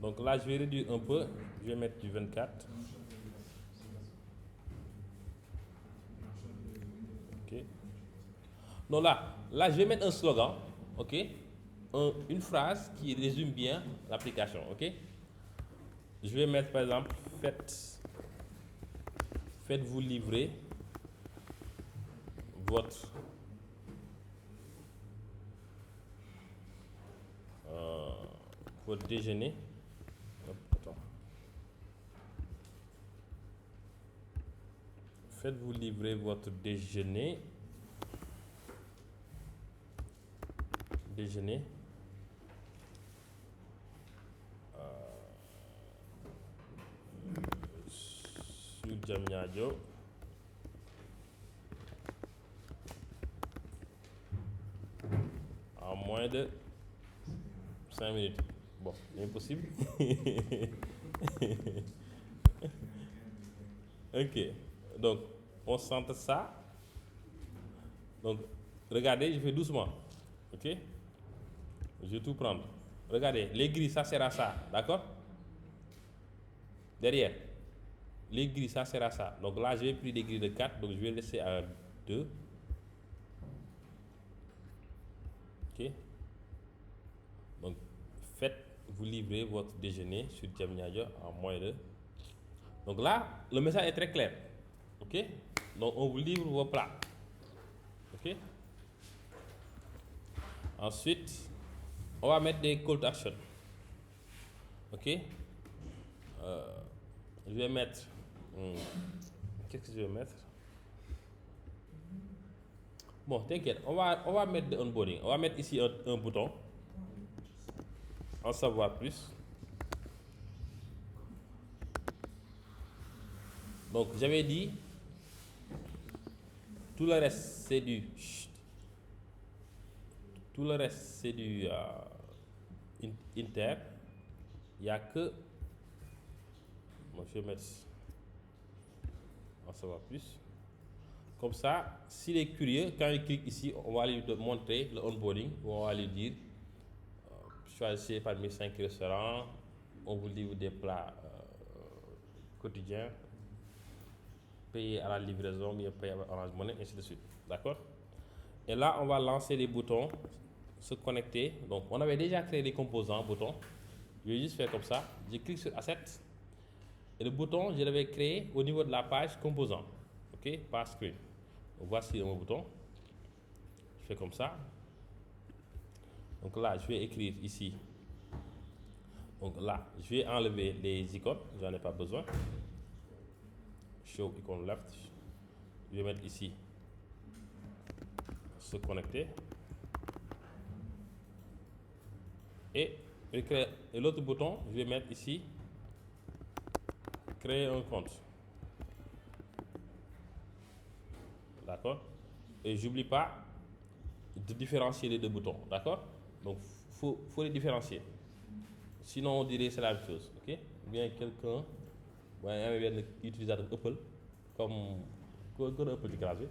Donc là, je vais réduire un peu. Je vais mettre du 24. Ok. Donc là, je vais mettre un slogan. Ok. Une phrase qui résume bien l'application. Ok. Je vais mettre par exemple, faites-vous livrer votre votre déjeuner. Hop, attends. Faites-vous livrer votre déjeuner sur Diamniadio en moins de 5 minutes. Bon, impossible. Ok, donc on centre ça. Donc regardez, je fais doucement. Ok, je vais tout prendre. Regardez, les grilles, ça sert à ça, d'accord? Derrière, les grilles, ça sert à ça. Donc là, j'ai pris des grilles de 4, donc je vais laisser à 2. Ok, donc faites-vous livrer votre déjeuner sur Diamniadio en moins de. Donc là, le message est très clair. Ok, donc on vous livre vos plats. Ok, ensuite, on va mettre des call to action. Ok, je vais mettre. Qu'est-ce que je vais mettre? Bon, t'inquiète, on va mettre de onboarding. On va mettre ici un bouton. En savoir plus. Donc, j'avais dit, tout le reste c'est du. Tout le reste c'est du inter. Il n'y a que. Bon, je vais mettre. En savoir plus. Comme ça, s'il est curieux, quand il clique ici, on va lui montrer le onboarding, où on va lui dire choisissez parmi 5 restaurants, on vous livre des plats quotidiens, payez à la livraison, mieux payez avec Orange Money, ainsi de suite. D'accord? Et là, on va lancer les boutons, se connecter. Donc, on avait déjà créé les composants boutons. Je vais juste faire comme ça. Je clique sur Asset. Et le bouton, je l'avais créé au niveau de la page composant. Ok? Par screen. Donc, voici mon bouton. Je fais comme ça. Donc là, je vais écrire ici. Donc là, je vais enlever les icônes. J'en ai pas besoin. Show icon left. Je vais mettre ici se connecter. Et l'autre bouton, je vais mettre ici créer un compte. D'accord? Et j'oublie pas de différencier les deux boutons. D'accord? Donc, faut les différencier. Sinon, on dirait que c'est la même chose. Ok? Bien quelqu'un, il y a un utilisateur Apple, comme Apple du clavier.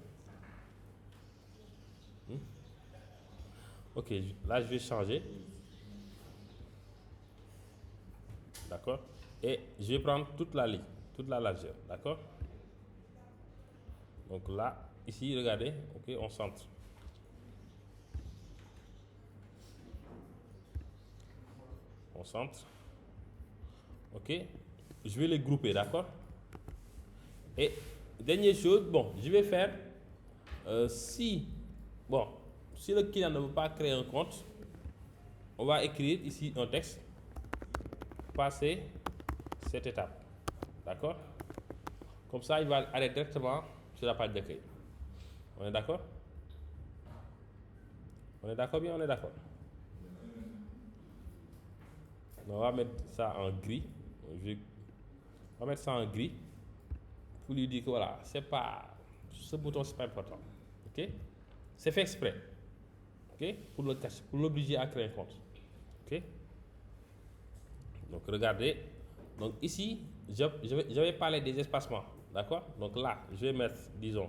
Ok, là je vais changer. D'accord? Et je vais prendre toute la ligne, toute la largeur. D'accord? Donc là, ici, regardez, ok, on centre. On centre. Ok? Je vais les grouper, d'accord? Et dernière chose, bon, je vais faire si le client ne veut pas créer un compte, on va écrire ici un texte, passer cette étape. D'accord? Comme ça, il va aller directement sur la page d'accueil. On est d'accord? On est d'accord bien? On est d'accord. On va mettre ça en gris. On va mettre ça en gris pour lui dire que voilà, ce bouton, c'est pas important. Ok? C'est fait exprès. Ok? Pour le cacher, pour l'obliger à créer un compte. Ok? Donc regardez. Donc ici, je vais parler des espacements. D'accord? Donc là, je vais mettre, disons,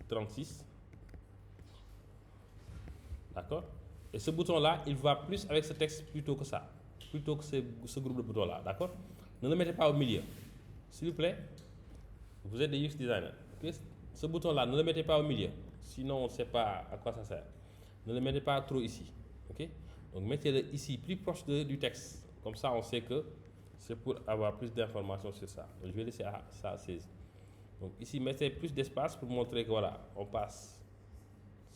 36. D'accord? Et ce bouton-là, il va plus avec ce texte plutôt que ça, plutôt que ce groupe de boutons-là, d'accord? Ne le mettez pas au milieu, s'il vous plaît. Vous êtes des UX designers. Okay? Ce bouton-là, ne le mettez pas au milieu, sinon on ne sait pas à quoi ça sert. Ne le mettez pas trop ici, ok? Donc mettez-le ici, plus proche du texte. Comme ça, on sait que c'est pour avoir plus d'informations sur ça. Donc, je vais laisser ça à 16. Donc ici, mettez plus d'espace pour montrer que voilà, on passe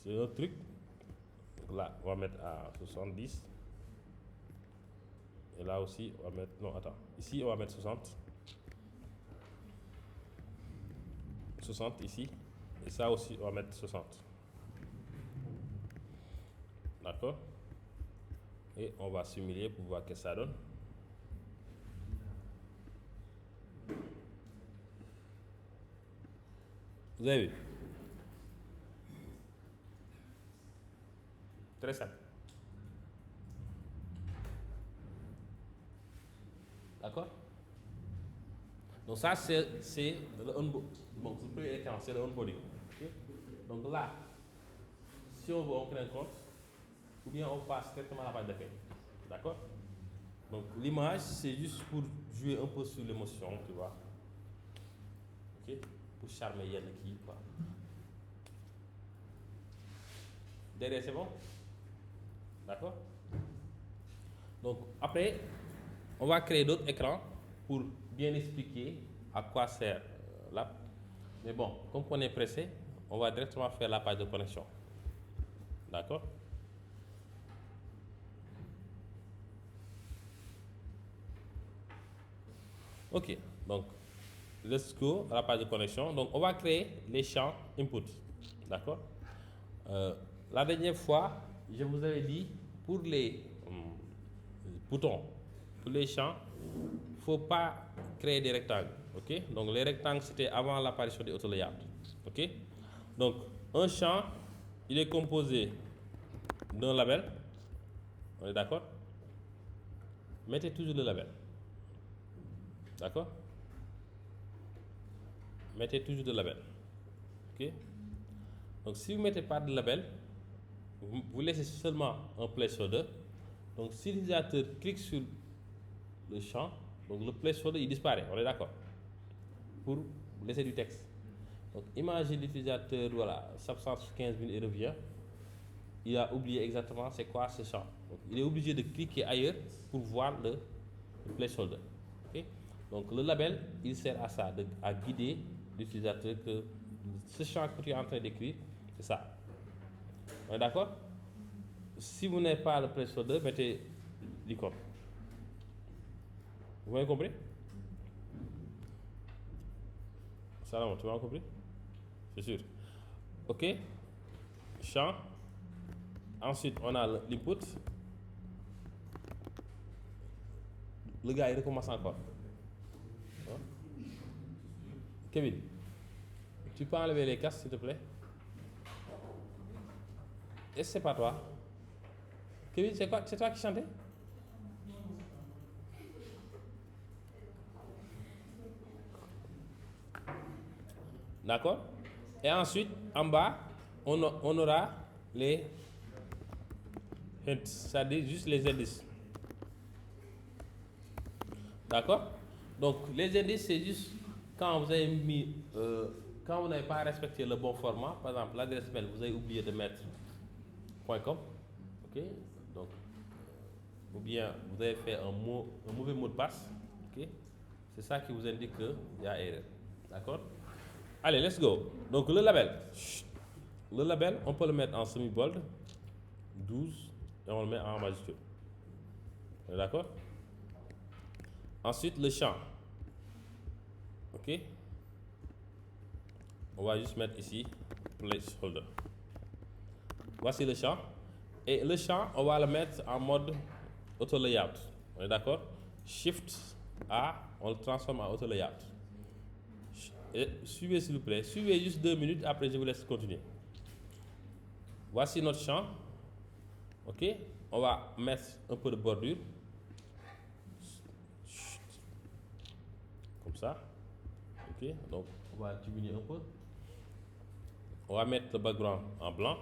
sur un truc. Donc là, on va mettre à 70. Et là aussi, on va mettre... Non, attends. Ici, on va mettre 60. 60 ici. Et ça aussi, on va mettre 60. D'accord? Et on va simuler pour voir ce que ça donne. Vous avez vu? Très simple. D'accord? Donc ça, c'est le onboarding. Bon, le premier écran, c'est le onboarding. Okay? Donc là, si on veut, on crée un compte, ou bien on passe directement à la page d'accueil. D'accord? Donc l'image, c'est juste pour jouer un peu sur l'émotion, tu vois. Ok? Pour charmer Yann qui, quoi. Derrière, c'est bon? D'accord? Donc après, on va créer d'autres écrans pour bien expliquer à quoi sert l'app. Mais bon, comme on est pressé, on va directement faire la page de connexion. D'accord? Ok, donc let's go à la page de connexion. Donc on va créer les champs input. D'accord? La dernière fois, je vous avais dit pour les boutons, pour les champs, il ne faut pas créer des rectangles. Ok? Donc les rectangles, c'était avant l'apparition des auto-layouts. Ok? Donc un champ, il est composé d'un label. On est d'accord? Mettez toujours le label. D'accord? Mettez toujours le label. Ok? Donc si vous ne mettez pas de label, vous laissez seulement un placeholder. Donc si l'utilisateur clique sur le champ, donc le placeholder il disparaît, on est d'accord? Pour laisser du texte. Donc imagine l'utilisateur, voilà, s'absente 15 minutes et revient. Il a oublié exactement c'est quoi ce champ. Donc il est obligé de cliquer ailleurs pour voir le placeholder. Okay? Donc le label, il sert à ça, à guider l'utilisateur que ce champ que tu es en train d'écrire, c'est ça. On est d'accord? Si vous n'avez pas le placeholder, mettez l'icône. Vous avez compris? Salam, tu as compris? C'est sûr. Ok. Champ. Ensuite, on a l'input. Le gars, il recommence encore. Hein? Kevin, tu peux enlever les casques, s'il te plaît? Est-ce que c'est pas toi? Kevin, c'est quoi? C'est toi qui chantais? D'accord? Et ensuite, en bas, on aura les hints, c'est-à-dire juste les indices. D'accord? Donc, les indices, c'est juste quand vous avez mis, quand vous n'avez pas respecté le bon format, par exemple, l'adresse mail, vous avez oublié de mettre .com, ok? Donc, ou bien vous avez fait un mauvais mot de passe, ok? C'est ça qui vous indique qu'il y a erreur. D'accord? Allez, let's go. Donc, le label. Le label, on peut le mettre en semi-bold, 12, et on le met en majuscule. D'accord? Ensuite, le champ. Ok? On va juste mettre ici placeholder. Voici le champ. Et le champ, on va le mettre en mode auto layout. On est d'accord? Shift A, on le transforme en auto layout. Et suivez s'il vous plaît. Suivez juste 2 minutes, après je vous laisse continuer. Voici notre champ. Ok? On va mettre un peu de bordure. Comme ça. Ok? Donc, on va diminuer un peu. On va mettre le background en blanc.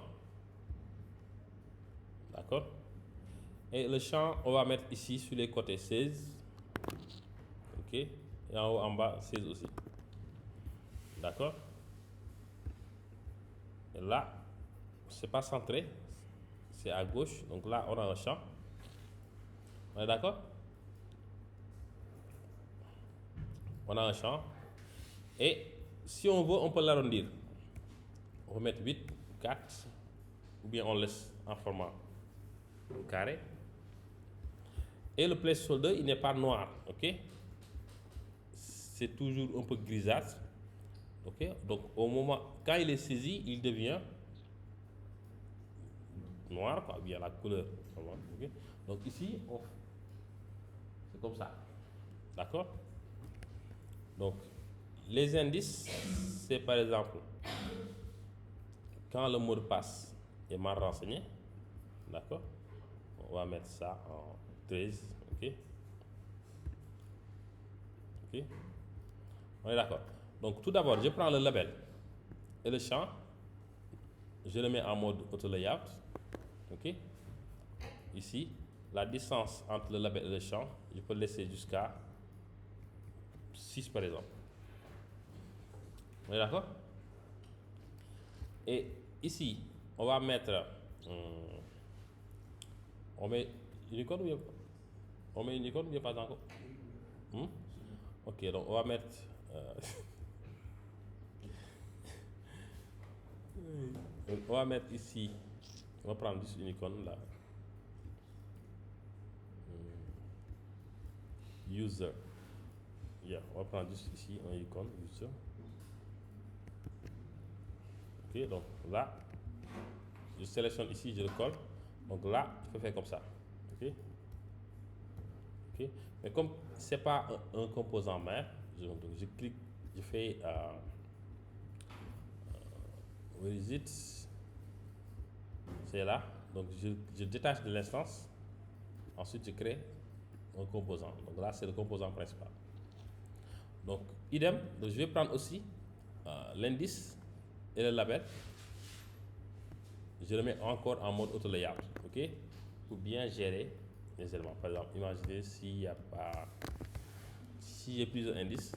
D'accord? Et le champ, on va mettre ici sur les côtés 16. Ok? Et en haut, en bas, 16 aussi. D'accord? Et là, c'est pas centré, c'est à gauche. Donc là, on a un champ. On est d'accord? On a un champ. Et si on veut, on peut l'arrondir. On va mettre 8, 4, ou bien on laisse en format carré. Et le placeholder, il n'est pas noir, ok? C'est toujours un peu grisâtre, ok? Donc au moment, quand il est saisi, il devient noir, quoi, bien la couleur. Okay? Donc ici, c'est comme ça, d'accord? Donc les indices, c'est par exemple quand le mot de passe est mal renseigné, d'accord? On va mettre ça en 13, ok? Ok? On est d'accord. Donc tout d'abord, je prends le label et le champ, je le mets en mode auto layout, ok? Ici, la distance entre le label et le champ, je peux laisser jusqu'à 6 par exemple. On est d'accord? Et ici, on va mettre, on met une icône ou bien, on met une icône ou bien pas encore? Ok, donc on va mettre, on va mettre ici, on va prendre juste une icône là. User. Yeah, on va prendre juste ici un icône, user. Ok, donc là, je sélectionne ici, je le colle. Donc là, je peux faire comme ça. Ok. Ok. Mais comme c'est pas un composant mère, donc je clique, je fais where is it? C'est là. Donc je détache de l'instance. Ensuite, je crée un composant. Donc là, c'est le composant principal. Donc idem, donc je vais prendre aussi l'indice et le label. Je le mets encore en mode auto layout, ok, pour bien gérer les éléments. Par exemple, imaginez s'il y a pas, si j'ai plusieurs indices,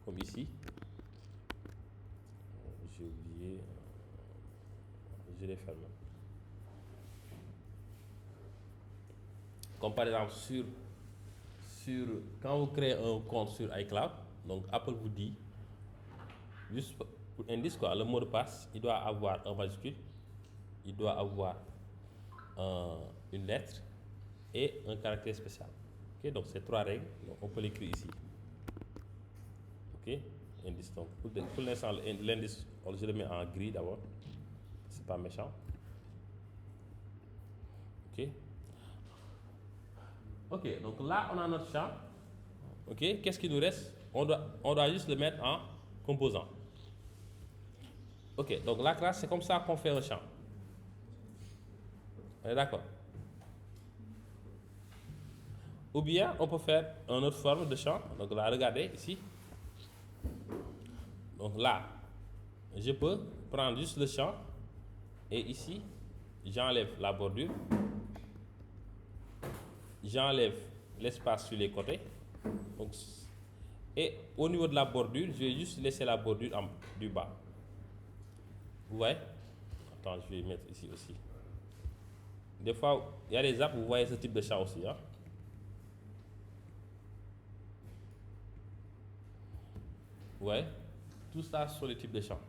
comme ici, j'ai oublié, je les ferme. Comme par exemple quand vous créez un compte sur iCloud, donc Apple vous dit juste pour indice quoi, le mot de passe, il doit avoir un majuscule, il doit avoir une lettre et un caractère spécial. Ok, donc c'est 3 règles, donc on peut l'écrire ici. Ok, indice. Donc pour l'instant, l'indice, je le mets en gris d'abord, c'est pas méchant. Ok. Ok, donc là on a notre champ. Ok, qu'est-ce qui nous reste? On doit juste le mettre en composant. Ok, donc la classe, c'est comme ça qu'on fait un champ. On est d'accord? Ou bien on peut faire une autre forme de champ. Donc là, regardez ici. Donc là, je peux prendre juste le champ et ici, j'enlève la bordure, j'enlève l'espace sur les côtés. Donc, et au niveau de la bordure, je vais juste laisser la bordure du bas. Vous voyez? Attends, je vais mettre ici aussi. Des fois, il y a des apps, vous voyez ce type de champ aussi. Hein? Vous voyez? Tout ça sur les types de champs.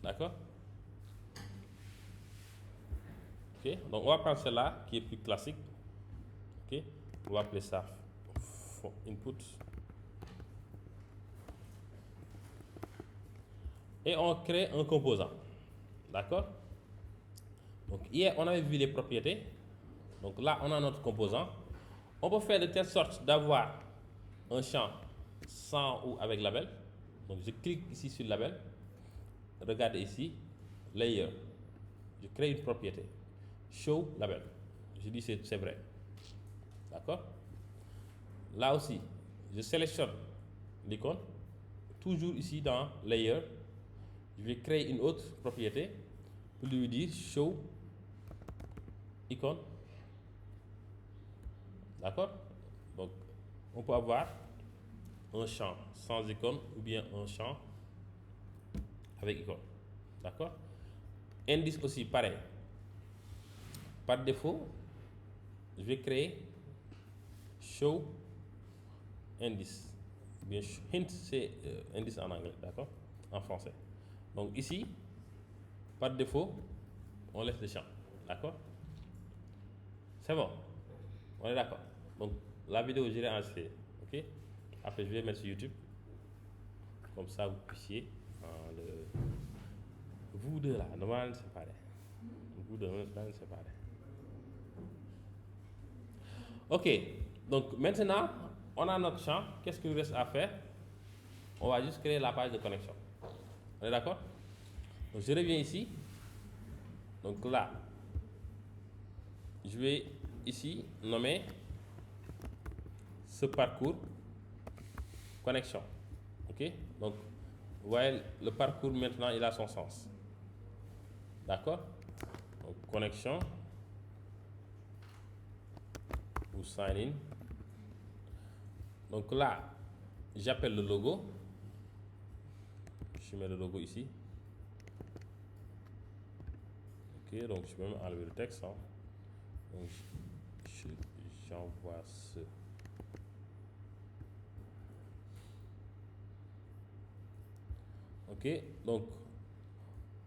D'accord? Ok, donc on va prendre celle-là qui est plus classique. Ok, on va appeler ça input. Et on crée un composant. D'accord? Donc hier, on avait vu les propriétés. Donc là, on a notre composant. On peut faire de telle sorte d'avoir un champ sans ou avec label. Donc je clique ici sur le label. Regardez ici, layer. Je crée une propriété. Show label. Je dis c'est vrai. D'accord? Là aussi, je sélectionne l'icône. Toujours ici dans layer, je vais créer une autre propriété. pour lui dire show icône. D'accord? Donc, on peut avoir un champ sans icône ou bien un champ avec icône. D'accord? Indice aussi, pareil. Par défaut, je vais créer show indice. Bien, hint, c'est indice en anglais, d'accord? En français. Donc ici, par défaut, on laisse le champ, d'accord? C'est bon? On est d'accord? Donc la vidéo, je l'ai enregistrée, ok? Après, je vais mettre sur YouTube. Comme ça, vous puissiez vous deux là, normalement c'est pareil. Vous deux, c'est pareil. Ok, donc maintenant, on a notre champ. Qu'est-ce qu'il reste à faire? On va juste créer la page de connexion. On est d'accord? Donc je reviens ici. Donc là, je vais ici nommer ce parcours connexion. Ok? Donc, vous voyez, le parcours maintenant, il a son sens. D'accord? Donc, connexion ou sign in. Donc là, j'appelle le logo. Je mets le logo ici. Ok, donc je peux même enlever le texte. Hein. Donc, j'envoie ce. Ok, donc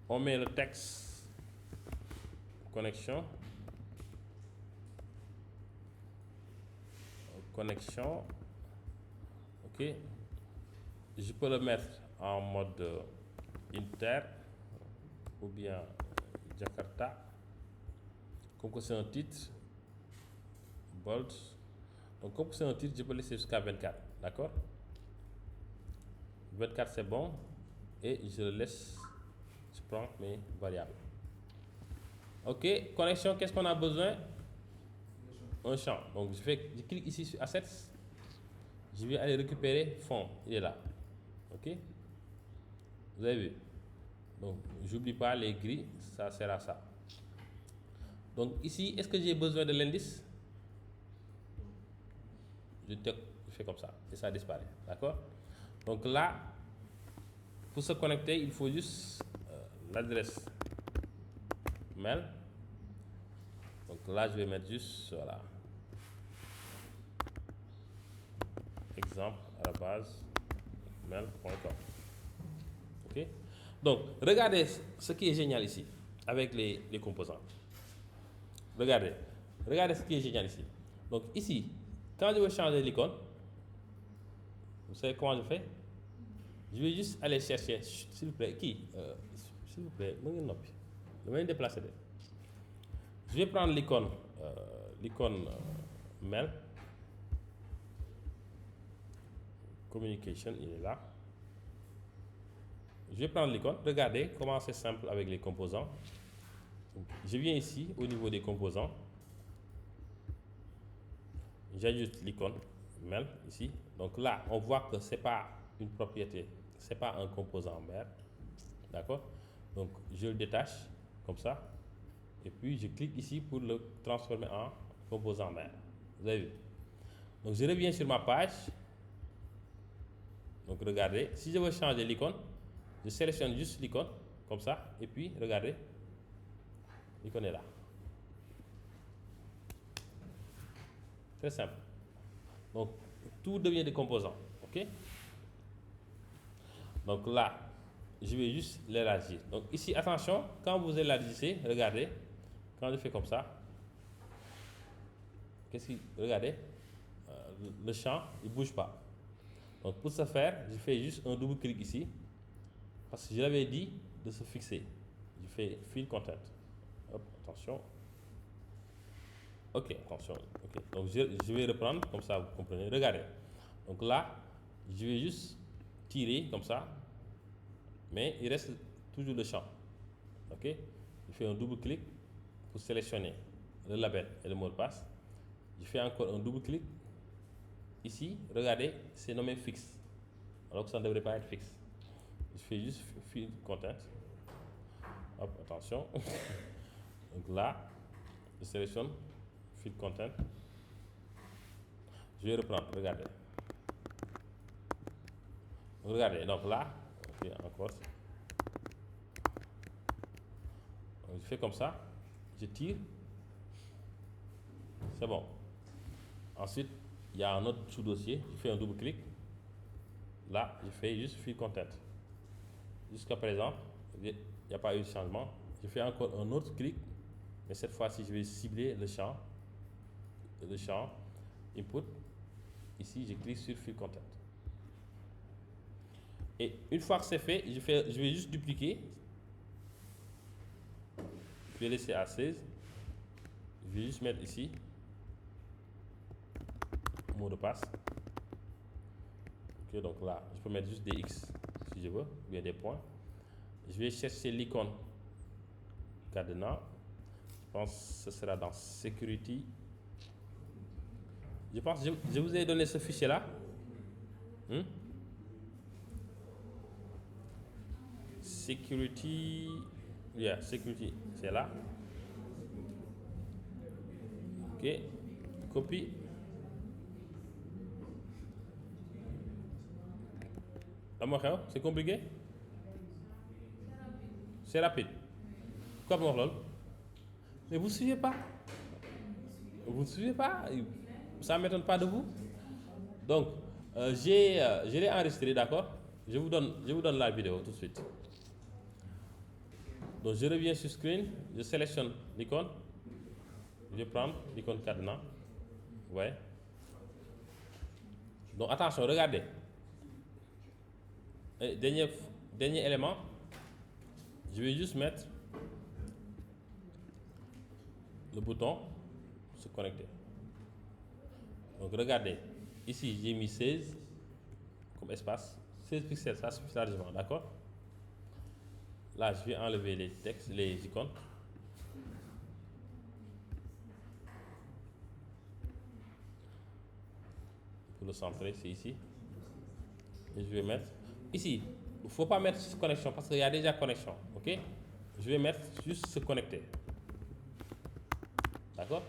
on met le texte connexion. Connexion. Ok, je peux le mettre en mode inter ou bien Jakarta. Comme que c'est un titre, bold. Donc comme c'est un titre, je peux laisser jusqu'à 24. D'accord? 24 c'est bon. Et je le laisse. Je prends mes variables. Ok, connexion, qu'est-ce qu'on a besoin? Un champ. Donc je clique ici sur Assets. Je vais aller récupérer fond. Il est là. Ok? Vous avez vu? Donc j'oublie pas les gris, ça sert à ça. Donc ici, est-ce que j'ai besoin de l'indice? Je fais comme ça et ça disparaît. D'accord? Donc là, pour se connecter, il faut juste l'adresse mail. Donc là, je vais mettre juste voilà. Exemple mail.com. Ok? Donc, regardez ce qui est génial ici avec les composants. Regardez ce qui est génial ici. Donc ici, quand je veux changer l'icône, vous savez comment je fais? Je vais juste aller chercher, s'il vous plaît, s'il vous plaît, je vais me déplacer. Je vais prendre l'icône mail, communication, il est là. Je vais prendre l'icône, regardez comment c'est simple avec les composants. Donc, je viens ici au niveau des composants, j'ajoute l'icône mail ici. Donc là, on voit que c'est pas une propriété, c'est pas un composant mère, d'accord? Donc je le détache comme ça, et puis je clique ici pour le transformer en composant mère. Vous avez vu? Donc je reviens sur ma page. Donc regardez, si je veux changer l'icône, je sélectionne juste l'icône comme ça, et puis regardez, l'icône est là. Très simple. Donc tout devient des composants, ok? Donc là, je vais juste l'élargir. Donc ici, attention, quand vous élargissez, regardez, quand je fais comme ça, regardez, le champ, il ne bouge pas. Donc pour ce faire, je fais juste un double clic ici, parce que je l'avais dit de se fixer. Je fais Fill Content. Hop, attention. Ok, attention. Ok, donc je vais reprendre, comme ça vous comprenez. Regardez. Donc là, je vais juste tirer comme ça, mais il reste toujours le champ. Ok, je fais un double clic pour sélectionner le label et le mot de passe. Je fais encore un double clic. Ici, regardez, c'est nommé fixe, alors que ça ne devrait pas être fixe. Je fais juste Fill Content. Hop, attention. Donc là, je sélectionne Field Content. Je vais reprendre, regardez. Regardez, donc là, ok, encore. Donc je fais comme ça, je tire, c'est bon. Ensuite, il y a un autre sous-dossier, je fais un double-clic. Là, je fais juste Field Content. Jusqu'à présent, il n'y a pas eu de changement. Je fais encore un autre clic, mais cette fois-ci, je vais cibler le champ Input. Ici, je clique sur Field Content. Et une fois que c'est fait, je vais juste dupliquer. Je vais laisser à 16. Je vais juste mettre ici mot de passe. Ok, donc là, je peux mettre juste des X si je veux, ou bien des points. Je vais chercher l'icône cadenas. Je pense que ce sera dans Security. Je pense que je vous ai donné ce fichier-là. Security, Security, c'est là. Ok, copie. C'est compliqué? C'est rapide. Comme on. Mais vous ne suivez pas. Vous ne suivez pas. Ça ne m'étonne pas de vous. Donc, je l'ai enregistré, d'accord? Je vous donne la vidéo tout de suite. Donc, je reviens sur Screen, je sélectionne l'icône. Je vais prendre l'icône cadenas. Ouais. Donc, attention, regardez. Et dernier élément, je vais juste mettre le bouton se connecter. Donc regardez, ici j'ai mis 16 comme espace, 16 pixels, ça suffit largement, d'accord? Là je vais enlever les textes, les icônes. Pour le centrer, c'est ici. Et je vais mettre ici. Il ne faut pas mettre connexion parce qu'il y a déjà connexion, ok? Je vais mettre juste se connecter. D'accord?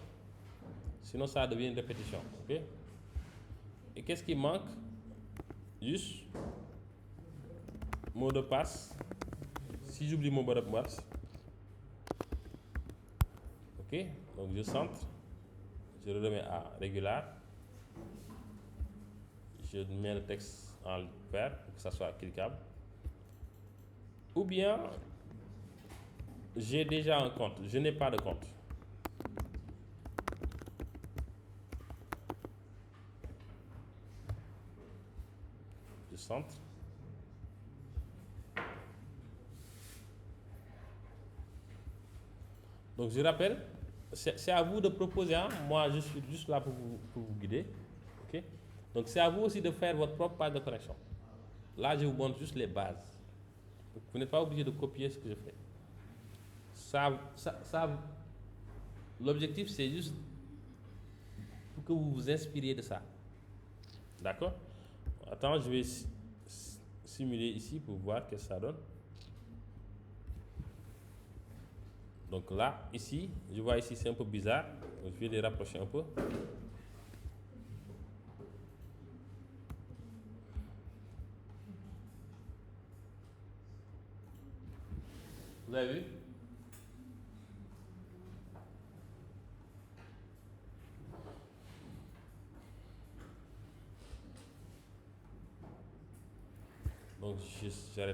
Sinon ça devient une répétition, ok? Et qu'est-ce qui manque? Juste mot de passe. Si j'oublie mon mot de passe, ok? Donc je centre, je remets à régular, je mets le texte en vert pour que ça soit cliquable. Ou bien j'ai déjà un compte, je n'ai pas de compte. Je centre. Donc je rappelle, c'est à vous de proposer, hein? Moi je suis juste là pour vous guider. Okay? Donc c'est à vous aussi de faire votre propre page de connexion. Là je vous montre juste les bases. Donc, vous n'êtes pas obligé de copier ce que je fais. L'objectif c'est juste pour que vous vous inspiriez de ça. D'accord? Attends, je vais simuler ici pour voir ce que ça donne. Donc là, ici, je vois ici c'est un peu bizarre. Donc, je vais les rapprocher un peu. Vous avez vu? Donc j'arrête.